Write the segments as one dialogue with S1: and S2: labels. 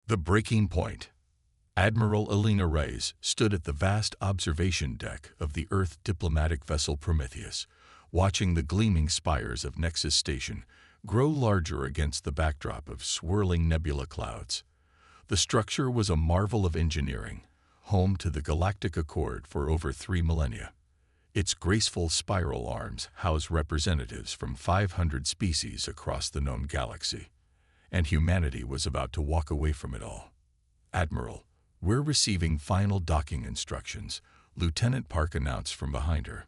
S1: The breaking point. Admiral Elena Reyes stood at the vast observation deck of the Earth diplomatic vessel Prometheus, watching the gleaming spires of Nexus Station grow larger against the backdrop of swirling nebula clouds. The structure was a marvel of engineering, home to the Galactic Accord for over 3 millennia. Its graceful spiral arms house representatives from 500 species across the known galaxy, and humanity was about to walk away from it all. "Admiral, we're receiving final docking instructions," Lieutenant Park announced from behind her.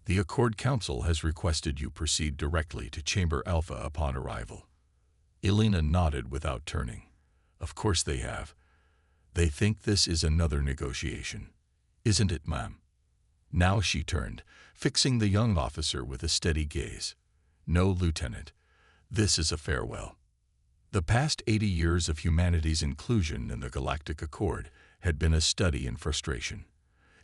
S1: "The Accord Council has requested you proceed directly to Chamber Alpha upon arrival." Elena nodded without turning. "Of course they have. They think this is another negotiation. Isn't it, ma'am?" Now she turned, fixing the young officer with a steady gaze. "No, Lieutenant. This is a farewell." The past 80 years of humanity's inclusion in the Galactic Accord had been a study in frustration.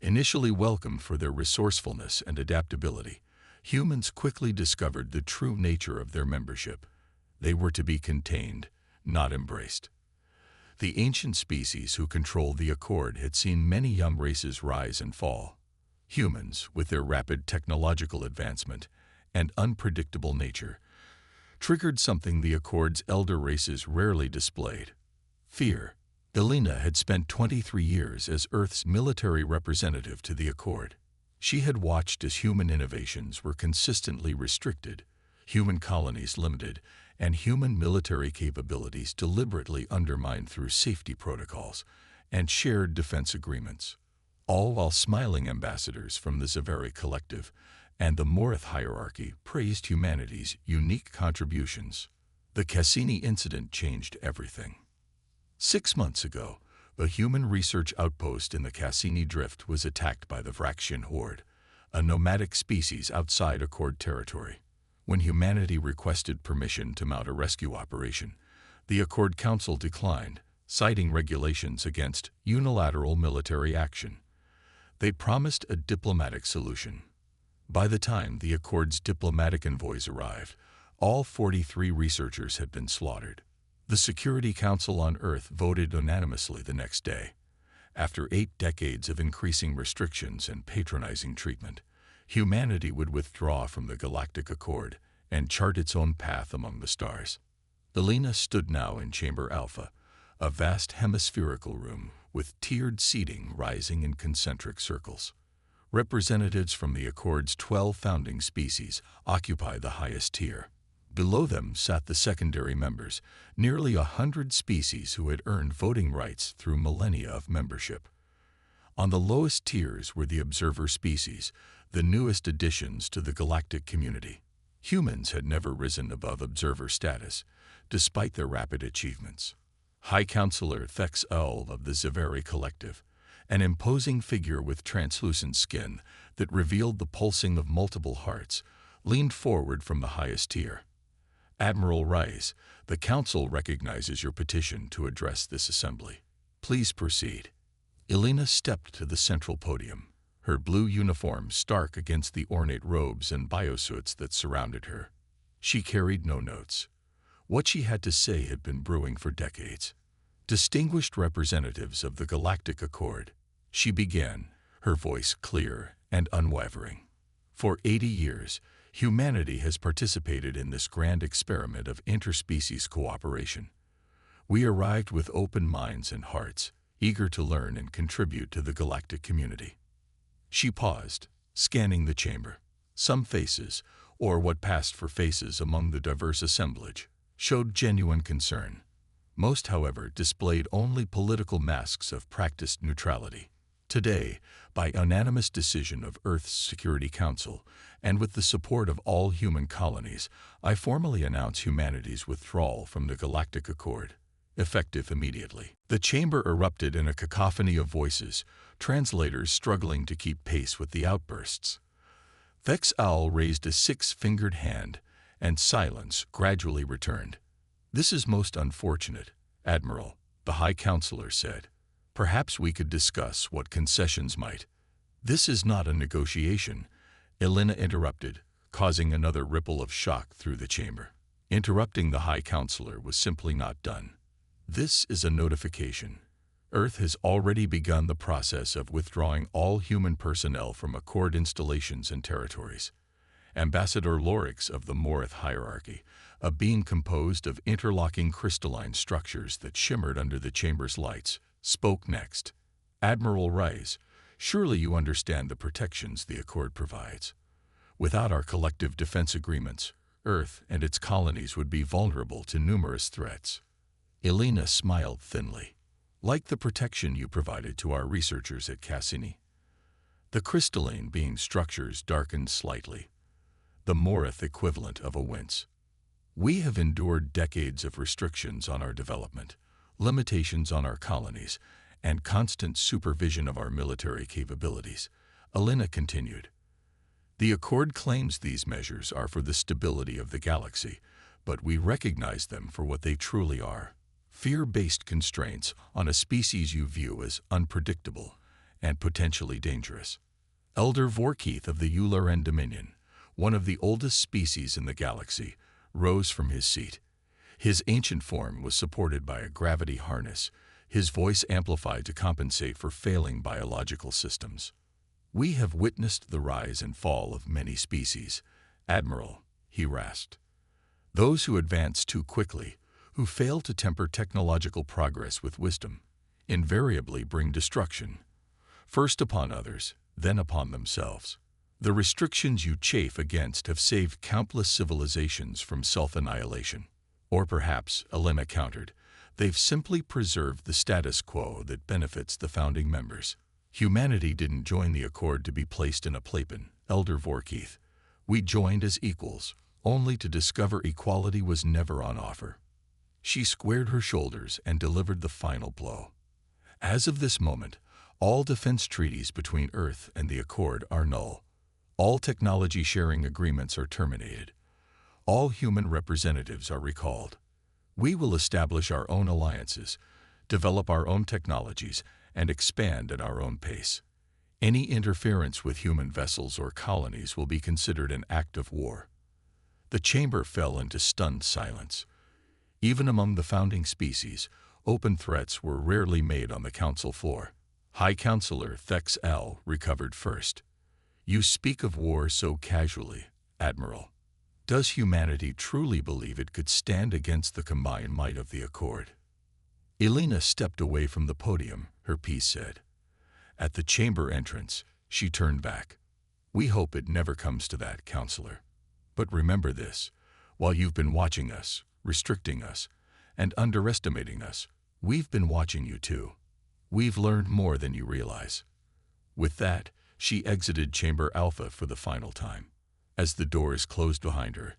S1: Initially welcomed for their resourcefulness and adaptability, humans quickly discovered the true nature of their membership. They were to be contained, not embraced. The ancient species who controlled the Accord had seen many young races rise and fall. Humans, with their rapid technological advancement and unpredictable nature, triggered something the Accord's elder races rarely displayed: fear. Elena had spent 23 years as Earth's military representative to the Accord. She had watched as human innovations were consistently restricted, human colonies limited, and human military capabilities deliberately undermined through safety protocols and shared defense agreements, all while smiling ambassadors from the Zaveri Collective and the Morith hierarchy praised humanity's unique contributions. The Cassini incident changed everything. 6 months ago, a human research outpost in the Cassini Drift was attacked by the Vraxian Horde, a nomadic species outside Accord territory. When humanity requested permission to mount a rescue operation, the Accord Council declined, citing regulations against unilateral military action. They promised a diplomatic solution. By the time the Accord's diplomatic envoys arrived, all 43 researchers had been slaughtered. The Security Council on Earth voted unanimously the next day. After 8 decades of increasing restrictions and patronizing treatment, humanity would withdraw from the Galactic Accord and chart its own path among the stars. Elena stood now in Chamber Alpha, a vast hemispherical room with tiered seating rising in concentric circles. Representatives from the Accord's 12 founding species occupy the highest tier. Below them sat the secondary members, nearly 100 species who had earned voting rights through millennia of membership. On the lowest tiers were the observer species, the newest additions to the galactic community. Humans had never risen above observer status, despite their rapid achievements. High Counselor Thex L of the Zaveri Collective, an imposing figure with translucent skin that revealed the pulsing of multiple hearts, leaned forward from the highest tier. "Admiral Reyes, the Council recognizes your petition to address this assembly. Please proceed." Elena stepped to the central podium, her blue uniform stark against the ornate robes and biosuits that surrounded her. She carried no notes. What she had to say had been brewing for decades. "Distinguished representatives of the Galactic Accord," she began, her voice clear and unwavering. "For 80 years, humanity has participated in this grand experiment of interspecies cooperation. We arrived with open minds and hearts, eager to learn and contribute to the galactic community." She paused, scanning the chamber. Some faces, or what passed for faces among the diverse assemblage, showed genuine concern. Most, however, displayed only political masks of practiced neutrality. Today, by unanimous decision of Earth's Security Council, and with the support of all human colonies, I formally announce humanity's withdrawal from the Galactic Accord, effective immediately. The chamber erupted in a cacophony of voices, translators struggling to keep pace with the outbursts. Thex Owl raised a 6-fingered hand, and silence gradually returned. "This is most unfortunate, Admiral," the High Counselor said. "Perhaps we could discuss what concessions might—" "This is not a negotiation," Elena interrupted, causing another ripple of shock through the chamber. Interrupting the High Counselor was simply not done. This is a notification. Earth has already begun the process of withdrawing all human personnel from Accord installations and territories. Ambassador Lorix of the Morith hierarchy, a being composed of interlocking crystalline structures that shimmered under the chamber's lights, spoke next. Admiral Rice, surely you understand the protections the Accord provides. Without our collective defense agreements, Earth and its colonies would be vulnerable to numerous threats. Elena smiled thinly. Like the protection you provided to our researchers at Cassini. The crystalline being structures darkened slightly, the Morith equivalent of a wince. We have endured decades of restrictions on our development, limitations on our colonies, and constant supervision of our military capabilities, Elena continued. The Accord claims these measures are for the stability of the galaxy, but we recognize them for what they truly are. Fear-based constraints on a species you view as unpredictable and potentially dangerous. Elder Vorkeith of the Ularen Dominion, one of the oldest species in the galaxy, rose from his seat. His ancient form was supported by a gravity harness, his voice amplified to compensate for failing biological systems. We have witnessed the rise and fall of many species, Admiral, he rasped. Those who advance too quickly, who fail to temper technological progress with wisdom, invariably bring destruction, first upon others, then upon themselves. The restrictions you chafe against have saved countless civilizations from self-annihilation. Or perhaps, Elena countered, they've simply preserved the status quo that benefits the founding members. Humanity didn't join the Accord to be placed in a playpen, Elder Vorkeith. We joined as equals, only to discover equality was never on offer. She squared her shoulders and delivered the final blow. As of this moment, all defense treaties between Earth and the Accord are null. All technology-sharing agreements are terminated. All human representatives are recalled. We will establish our own alliances, develop our own technologies, and expand at our own pace. Any interference with human vessels or colonies will be considered an act of war. The chamber fell into stunned silence. Even among the founding species, open threats were rarely made on the council floor. High Counselor Thex L recovered first. You speak of war so casually, Admiral. Does humanity truly believe it could stand against the combined might of the Accord? Elena stepped away from the podium, her piece said. At the chamber entrance, she turned back. We hope it never comes to that, Counselor. But remember this, while you've been watching us, restricting us, and underestimating us, we've been watching you too. We've learned more than you realize. With that, she exited Chamber Alpha for the final time. As the doors closed behind her,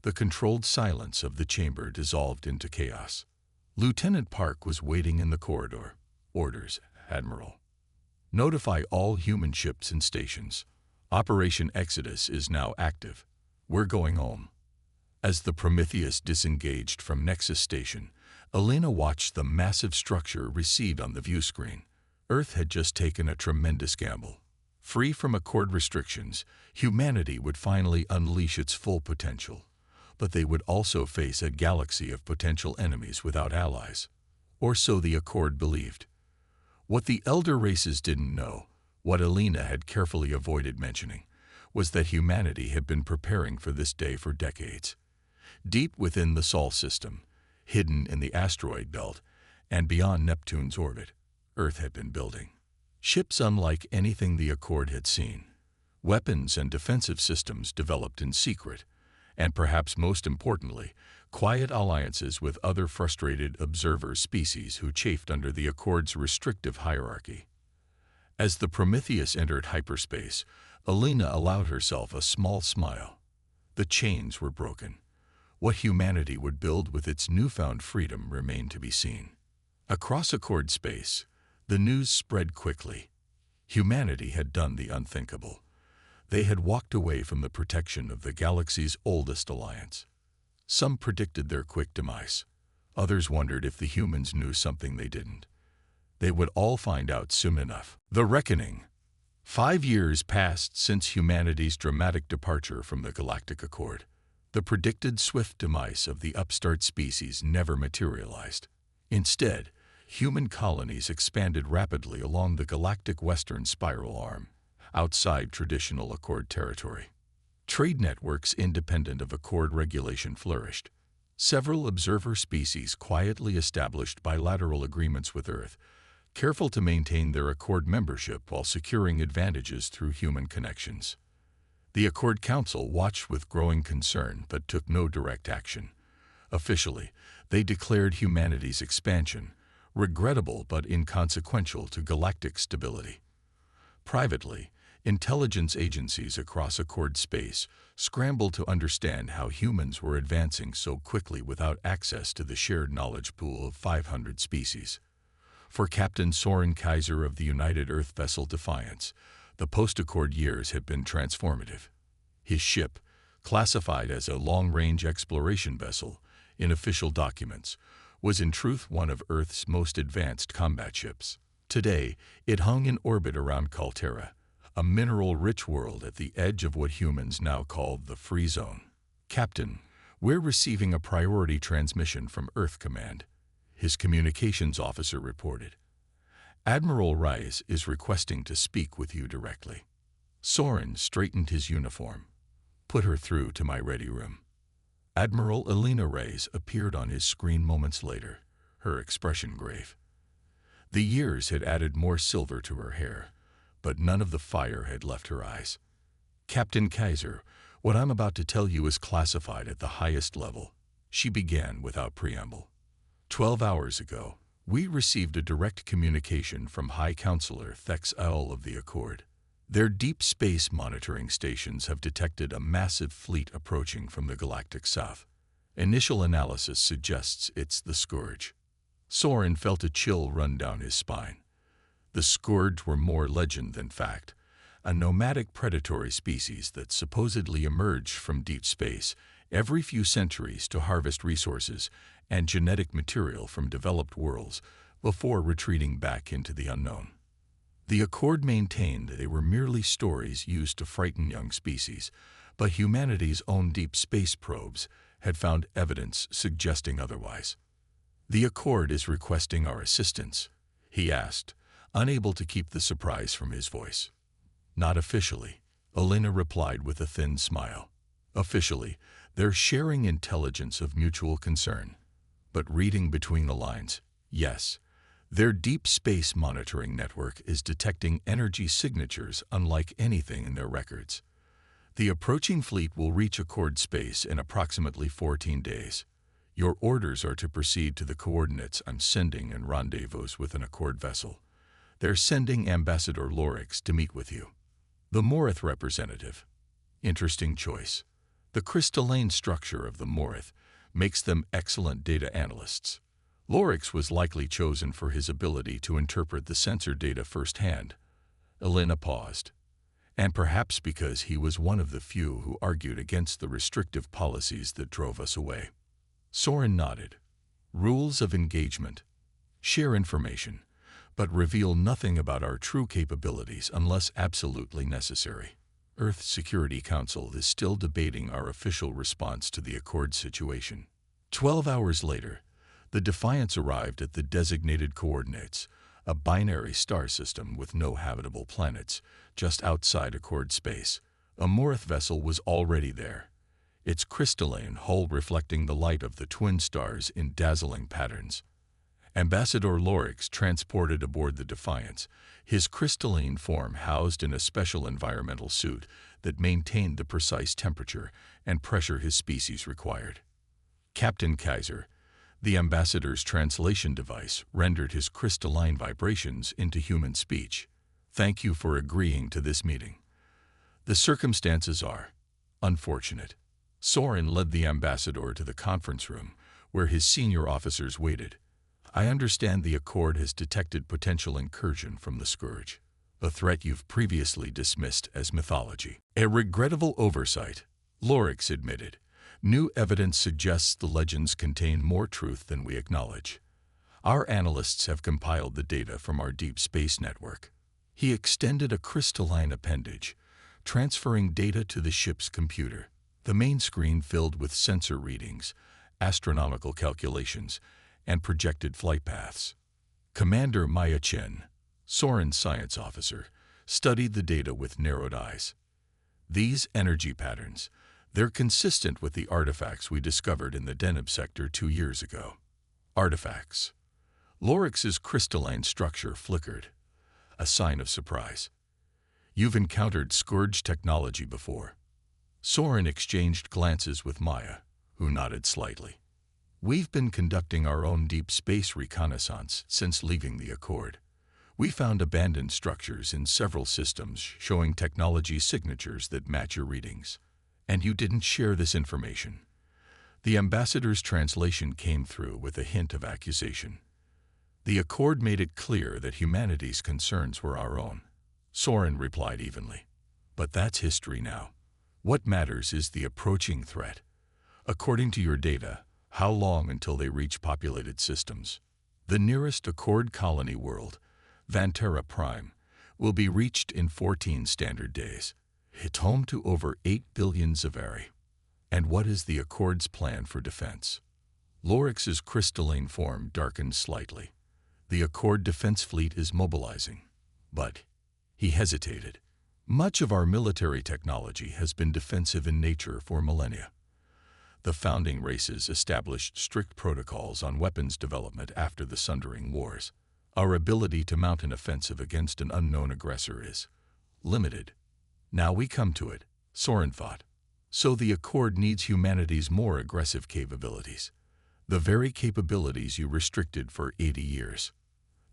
S1: the controlled silence of the chamber dissolved into chaos. Lieutenant Park was waiting in the corridor. Orders, Admiral. Notify all human ships and stations. Operation Exodus is now active. We're going home. As the Prometheus disengaged from Nexus Station, Elena watched the massive structure recede on the view screen. Earth had just taken a tremendous gamble. Free from Accord restrictions, humanity would finally unleash its full potential. But they would also face a galaxy of potential enemies without allies. Or so the Accord believed. What the elder races didn't know, what Elena had carefully avoided mentioning, was that humanity had been preparing for this day for decades. Deep within the Sol system, hidden in the asteroid belt, and beyond Neptune's orbit, Earth had been building. Ships unlike anything the Accord had seen. Weapons and defensive systems developed in secret, and perhaps most importantly, quiet alliances with other frustrated observer species who chafed under the Accord's restrictive hierarchy. As the Prometheus entered hyperspace, Elena allowed herself a small smile. The chains were broken. What humanity would build with its newfound freedom remained to be seen. Across Accord space, the news spread quickly. Humanity had done the unthinkable. They had walked away from the protection of the galaxy's oldest alliance. Some predicted their quick demise. Others wondered if the humans knew something they didn't. They would all find out soon enough. The Reckoning. 5 years passed since humanity's dramatic departure from the Galactic Accord. The predicted swift demise of the upstart species never materialized. Instead, human colonies expanded rapidly along the galactic western spiral arm, outside traditional Accord territory. Trade networks independent of Accord regulation flourished. Several observer species quietly established bilateral agreements with Earth, careful to maintain their Accord membership while securing advantages through human connections. The Accord Council watched with growing concern but took no direct action. Officially, they declared humanity's expansion regrettable but inconsequential to galactic stability. Privately, intelligence agencies across Accord space scrambled to understand how humans were advancing so quickly without access to the shared knowledge pool of 500 species. For Captain Soren Kaiser of the United Earth vessel Defiance, the post-Accord years had been transformative. His ship, classified as a long-range exploration vessel in official documents, was in truth one of Earth's most advanced combat ships. Today, it hung in orbit around Caltera, a mineral-rich world at the edge of what humans now call the Free Zone. "Captain, we're receiving a priority transmission from Earth Command," his communications officer reported. "Admiral Rice is requesting to speak with you directly." Soren straightened his uniform. "Put her through to my ready room." Admiral Elena Reyes appeared on his screen moments later, her expression grave. The years had added more silver to her hair, but none of the fire had left her eyes. "Captain Kaiser, what I'm about to tell you is classified at the highest level," she began without preamble. 12 hours ago, we received a direct communication from High Counselor Thex Aul of the Accord. Their deep space monitoring stations have detected a massive fleet approaching from the galactic south. Initial analysis suggests it's the Scourge. Soren felt a chill run down his spine. The Scourge were more legend than fact, a nomadic predatory species that supposedly emerged from deep space every few centuries to harvest resources and genetic material from developed worlds before retreating back into the unknown. The Accord maintained they were merely stories used to frighten young species, but humanity's own deep space probes had found evidence suggesting otherwise. "The Accord is requesting our assistance," he asked, unable to keep the surprise from his voice. "Not officially," Elena replied with a thin smile. "Officially, they're sharing intelligence of mutual concern. But reading between the lines, yes. Their deep space monitoring network is detecting energy signatures unlike anything in their records. The approaching fleet will reach Accord space in approximately 14 days. Your orders are to proceed to the coordinates I'm sending and rendezvous with an Accord vessel. They're sending Ambassador Lorix to meet with you." The Morith representative. Interesting choice. The crystalline structure of the Morith makes them excellent data analysts. Lorix was likely chosen for his ability to interpret the sensor data firsthand. Elena paused. And perhaps because he was one of the few who argued against the restrictive policies that drove us away. Soren nodded. "Rules of engagement. Share information, but reveal nothing about our true capabilities unless absolutely necessary. Earth Security Council is still debating our official response to the Accord situation." 12 hours later, the Defiance arrived at the designated coordinates, a binary star system with no habitable planets, just outside Accord space. A Morith vessel was already there, its crystalline hull reflecting the light of the twin stars in dazzling patterns. Ambassador Lorix transported aboard the Defiance, his crystalline form housed in a special environmental suit that maintained the precise temperature and pressure his species required. Captain Kaiser, the ambassador's translation device, rendered his crystalline vibrations into human speech. "Thank you for agreeing to this meeting. The circumstances are unfortunate." Soren led the ambassador to the conference room, where his senior officers waited. "I understand the Accord has detected potential incursion from the Scourge, a threat you've previously dismissed as mythology." "A regrettable oversight," Lorix admitted. "New evidence suggests the legends contain more truth than we acknowledge. Our analysts have compiled the data from our deep space network." He extended a crystalline appendage, transferring data to the ship's computer. The main screen filled with sensor readings, astronomical calculations, and projected flight paths. Commander Maya Chen, Soren's science officer, studied the data with narrowed eyes. These energy patterns, they're consistent with the artifacts we discovered in the Deneb sector 2 years ago. Artifacts. Lorix's crystalline structure flickered, a sign of surprise. You've encountered Scourge technology before. Soren exchanged glances with Maya, who nodded slightly. We've been conducting our own deep space reconnaissance since leaving the Accord. We found abandoned structures in several systems showing technology signatures that match your readings. And you didn't share this information. The ambassador's translation came through with a hint of accusation. The Accord made it clear that humanity's concerns were our own. Soren replied evenly. But that's history now. What matters is the approaching threat. According to your data, how long until they reach populated systems? The nearest Accord colony world, Vantera Prime, will be reached in 14 standard days. It's home to over 8 billion Zavari. And what is the Accord's plan for defense? Lorix's crystalline form darkened slightly. The Accord defense fleet is mobilizing. But he hesitated. Much of our military technology has been defensive in nature for millennia. The founding races established strict protocols on weapons development after the Sundering Wars. Our ability to mount an offensive against an unknown aggressor is limited. Now we come to it, Soren thought. So the Accord needs humanity's more aggressive capabilities. The very capabilities you restricted for 80 years.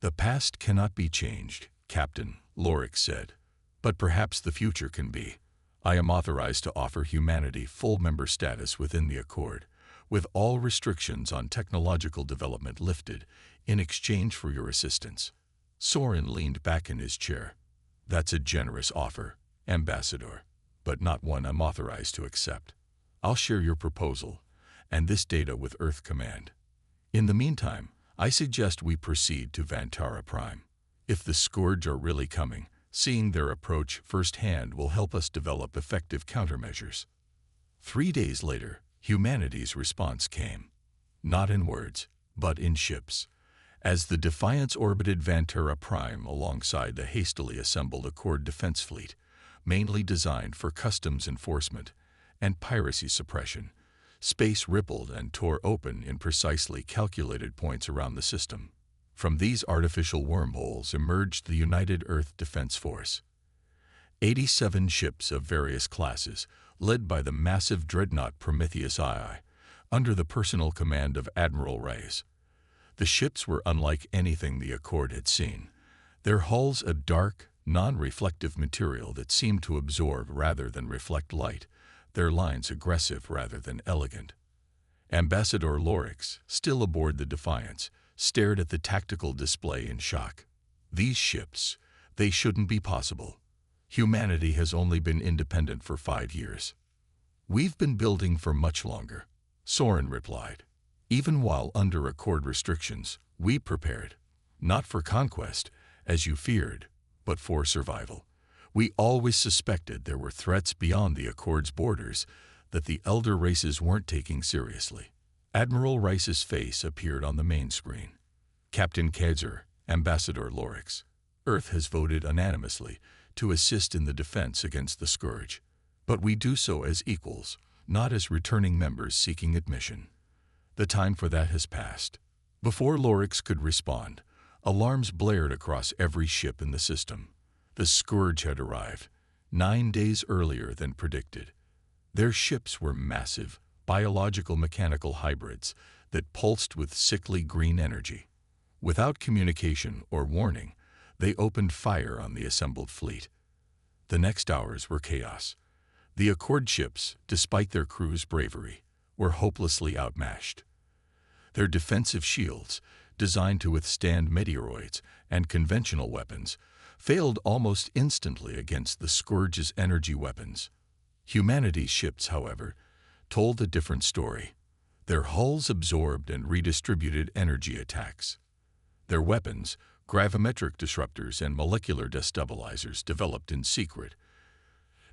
S1: The past cannot be changed, Captain, Lorix said. But perhaps the future can be. I am authorized to offer humanity full member status within the Accord, with all restrictions on technological development lifted, in exchange for your assistance. Soren leaned back in his chair. That's a generous offer, Ambassador, but not one I'm authorized to accept. I'll share your proposal, and this data with Earth Command. In the meantime, I suggest we proceed to Vantara Prime. If the Scourge are really coming, seeing their approach firsthand will help us develop effective countermeasures. 3 days later, humanity's response came. Not in words, but in ships. As the Defiance orbited Vantara Prime alongside the hastily assembled Accord defense fleet, mainly designed for customs enforcement and piracy suppression, space rippled and tore open in precisely calculated points around the system. From these artificial wormholes emerged the United Earth Defense Force. 87 ships of various classes, led by the massive dreadnought Prometheus II, under the personal command of Admiral Reyes. The ships were unlike anything the Accord had seen, their hulls a dark, non-reflective material that seemed to absorb rather than reflect light, their lines aggressive rather than elegant. Ambassador Lorix, still aboard the Defiance, stared at the tactical display in shock. These ships, they shouldn't be possible. Humanity has only been independent for 5 years. We've been building for much longer, Soren replied. Even while under Accord restrictions, we prepared, not for conquest, as you feared, but for survival. We always suspected there were threats beyond the Accord's borders that the elder races weren't taking seriously. Admiral Rice's face appeared on the main screen. Captain Kaiser, Ambassador Lorix, Earth has voted unanimously to assist in the defense against the Scourge. But we do so as equals, not as returning members seeking admission. The time for that has passed. Before Lorix could respond, alarms blared across every ship in the system. The Scourge had arrived, 9 days earlier than predicted. Their ships were massive, biological-mechanical hybrids that pulsed with sickly green energy. Without communication or warning, they opened fire on the assembled fleet. The next hours were chaos. The Accord ships, despite their crew's bravery, were hopelessly outmatched. Their defensive shields, designed to withstand meteoroids and conventional weapons, failed almost instantly against the Scourge's energy weapons. Humanity's ships, however, told a different story. Their hulls absorbed and redistributed energy attacks. Their weapons, gravimetric disruptors and molecular destabilizers developed in secret,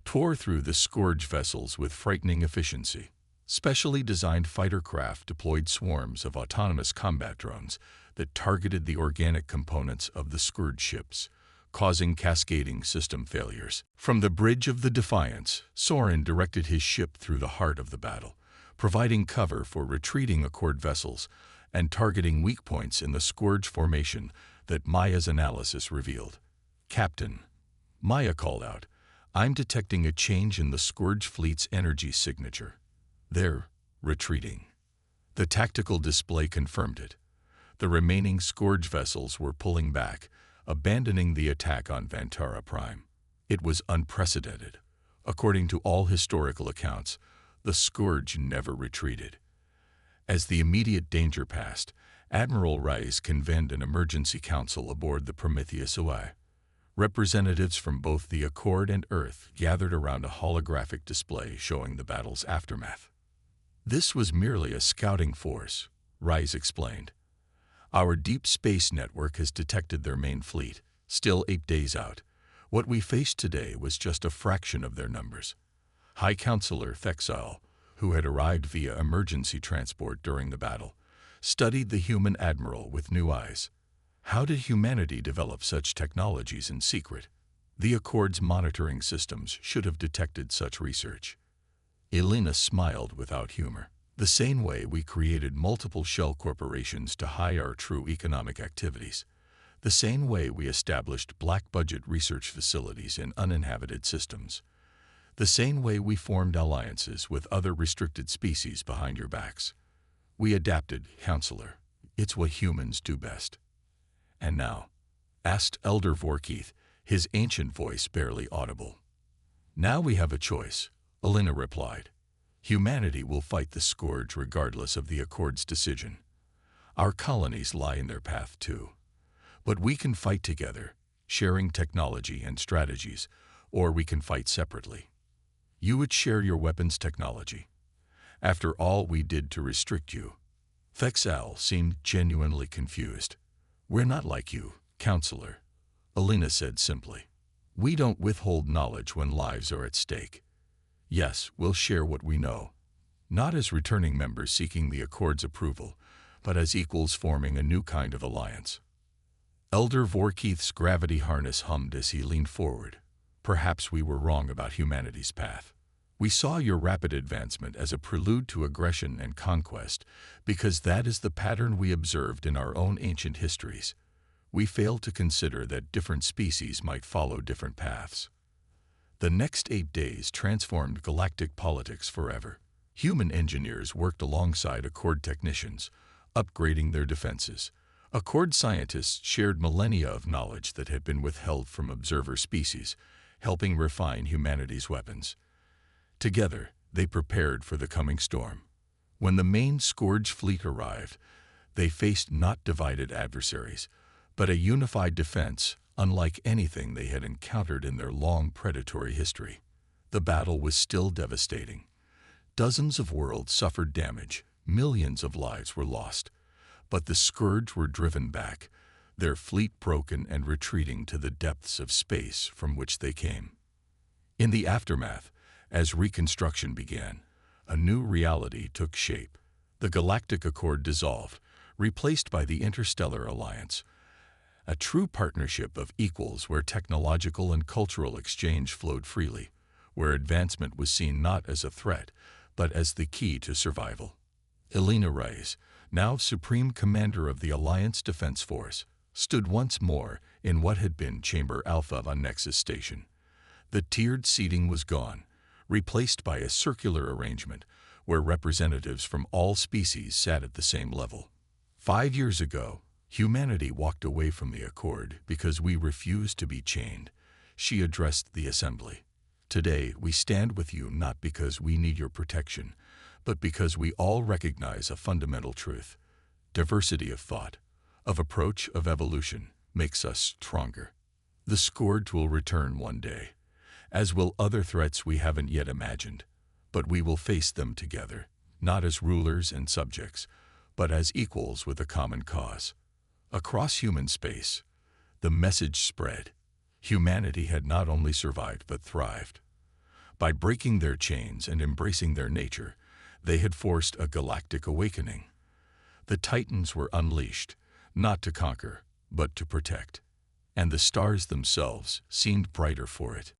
S1: tore through the Scourge vessels with frightening efficiency. Specially designed fighter craft deployed swarms of autonomous combat drones that targeted the organic components of the Scourge ships, causing cascading system failures. From the bridge of the Defiance, Soren directed his ship through the heart of the battle, providing cover for retreating Accord vessels and targeting weak points in the Scourge formation that Maya's analysis revealed. "Captain," Maya called out, "I'm detecting a change in the Scourge fleet's energy signature. They're retreating." The tactical display confirmed it. The remaining Scourge vessels were pulling back, abandoning the attack on Vantara Prime. It was unprecedented. According to all historical accounts, the Scourge never retreated. As the immediate danger passed, Admiral Rice convened an emergency council aboard the Prometheus OI. Representatives from both the Accord and Earth gathered around a holographic display showing the battle's aftermath. "This was merely a scouting force," Rice explained. "Our deep space network has detected their main fleet, still 8 days out. What we faced today was just a fraction of their numbers." High Counselor Thexal, who had arrived via emergency transport during the battle, studied the human admiral with new eyes. How did humanity develop such technologies in secret? The Accord's monitoring systems should have detected such research. Elena smiled without humor. "The same way we created multiple shell corporations to hide our true economic activities. The same way we established black-budget research facilities in uninhabited systems. The same way we formed alliances with other restricted species behind your backs. We adapted, Counselor. It's what humans do best." "And now?" asked Elder Vorkeith, his ancient voice barely audible. "Now we have a choice," Elena replied. "Humanity will fight the Scourge regardless of the Accord's decision. Our colonies lie in their path too. But we can fight together, sharing technology and strategies, or we can fight separately. You would share your weapons technology. After all we did to restrict you." Thexal seemed genuinely confused. "We're not like you, Counselor," Elena said simply. "We don't withhold knowledge when lives are at stake. Yes, we'll share what we know, not as returning members seeking the Accord's approval, but as equals forming a new kind of alliance." Elder Vorkeith's gravity harness hummed as he leaned forward. "Perhaps we were wrong about humanity's path. We saw your rapid advancement as a prelude to aggression and conquest because that is the pattern we observed in our own ancient histories. We failed to consider that different species might follow different paths." The next 8 days transformed galactic politics forever. Human engineers worked alongside Accord technicians, upgrading their defenses. Accord scientists shared millennia of knowledge that had been withheld from observer species, helping refine humanity's weapons. Together, they prepared for the coming storm. When the main Scourge fleet arrived, they faced not divided adversaries, but a unified defense unlike anything they had encountered in their long predatory history. The battle was still devastating. Dozens of worlds suffered damage, millions of lives were lost. But the Scourge were driven back, their fleet broken and retreating to the depths of space from which they came. In the aftermath, as reconstruction began, a new reality took shape. The Galactic Accord dissolved, replaced by the Interstellar Alliance, a true partnership of equals where technological and cultural exchange flowed freely, where advancement was seen not as a threat, but as the key to survival. Elena Rice, now Supreme Commander of the Alliance Defense Force, stood once more in what had been Chamber Alpha on Nexus Station. The tiered seating was gone, replaced by a circular arrangement where representatives from all species sat at the same level. 5 years ago, humanity walked away from the Accord because we refused to be chained, she addressed the assembly. Today, we stand with you not because we need your protection, but because we all recognize a fundamental truth. Diversity of thought, of approach, of evolution, makes us stronger. The Scourge will return one day, as will other threats we haven't yet imagined, but we will face them together, not as rulers and subjects, but as equals with a common cause. Across human space, the message spread. Humanity had not only survived but thrived. By breaking their chains and embracing their nature, They had forced a galactic awakening. The Titans were unleashed, not to conquer, but to protect. And the stars themselves seemed brighter for it.